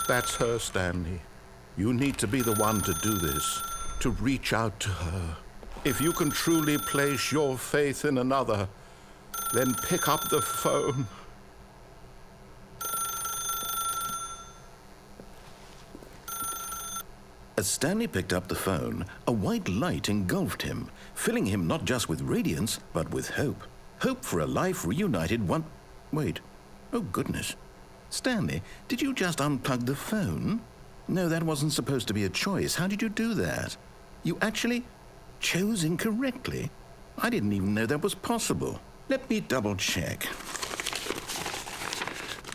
That's her, Stanley. You need to be the one to do this, to reach out to her. If you can truly place your faith in another, then pick up the phone. As Stanley picked up the phone, a white light engulfed him, filling him not just with radiance, but with hope. Hope for a life reunited one... Wait. Oh, goodness. Stanley, did you just unplug the phone? No, that wasn't supposed to be a choice. How did you do that? You actually chose incorrectly? I didn't even know that was possible. Let me double-check.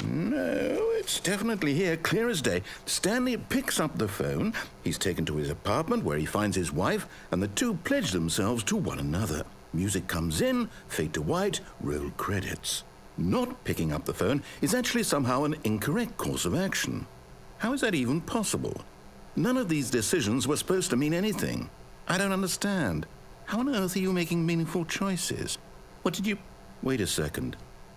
No, it's definitely here, clear as day. Stanley picks up the phone. He's taken to his apartment where he finds his wife, and the two pledge themselves to one another. Music comes in, fade to white, roll credits. Not picking up the phone is actually somehow an incorrect course of action. How is that even possible? None of these decisions were supposed to mean anything. I don't understand. How on earth are you making meaningful choices? What did you... Wait a second.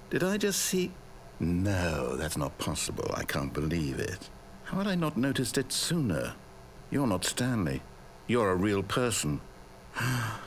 Did I just see... No, that's not possible. I can't believe it. How had I not noticed it sooner? You're not Stanley. You're a real person. I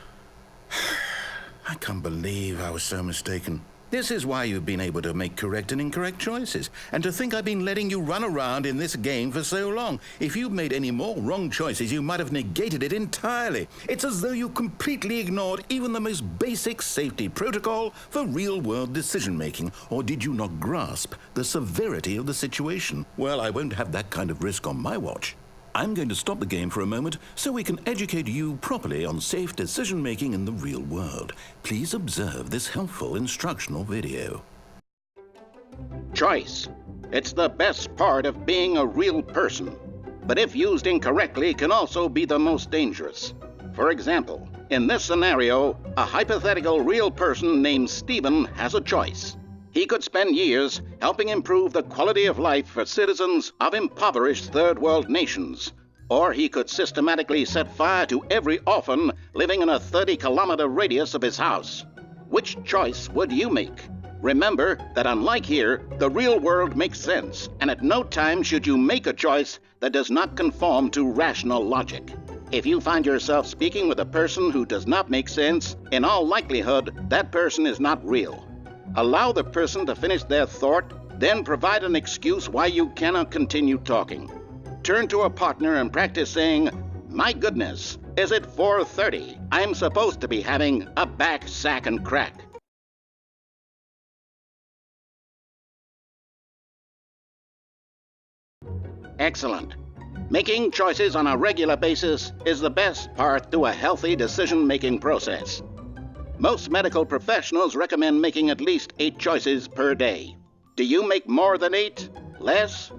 can't believe I was so mistaken. This is why you've been able to make correct and incorrect choices. And to think I've been letting you run around in this game for so long. If you'd made any more wrong choices, you might have negated it entirely. It's as though you completely ignored even the most basic safety protocol for real-world decision-making. Or did you not grasp the severity of the situation? Well, I won't have that kind of risk on my watch. I'm going to stop the game for a moment so we can educate you properly on safe decision-making in the real world. Please observe this helpful instructional video. Choice. It's the best part of being a real person, but if used incorrectly can also be the most dangerous. For example, in this scenario, a hypothetical real person named Stephen has a choice. He could spend years helping improve the quality of life for citizens of impoverished third world nations. Or he could systematically set fire to every orphan living in a 30-kilometer radius of his house. Which choice would you make? Remember that unlike here, the real world makes sense, and at no time should you make a choice that does not conform to rational logic. If you find yourself speaking with a person who does not make sense, in all likelihood, that person is not real. Allow the person to finish their thought, then provide an excuse why you cannot continue talking. Turn to a partner and practice saying, "My goodness, is it 4:30? I'm supposed to be having a back, sack, and crack." Excellent. Making choices on a regular basis is the best part to a healthy decision-making process. Most medical professionals recommend making at least 8 choices per day. Do you make more than 8? Less?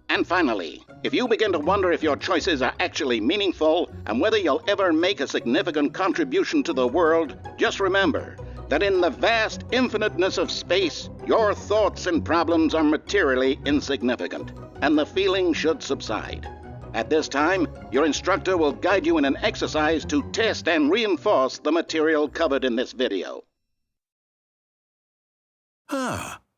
And finally, if you begin to wonder if your choices are actually meaningful and whether you'll ever make a significant contribution to the world, just remember that in the vast infiniteness of space, your thoughts and problems are materially insignificant, and the feeling should subside. At this time, your instructor will guide you in an exercise to test and reinforce the material covered in this video.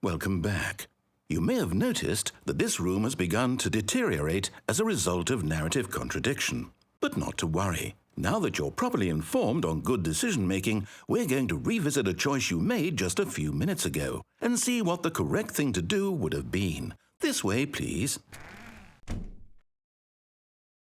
Welcome back. You may have noticed that this room has begun to deteriorate as a result of narrative contradiction. But not to worry. Now that you're properly informed on good decision-making, we're going to revisit a choice you made just a few minutes ago and see what the correct thing to do would have been. This way, please.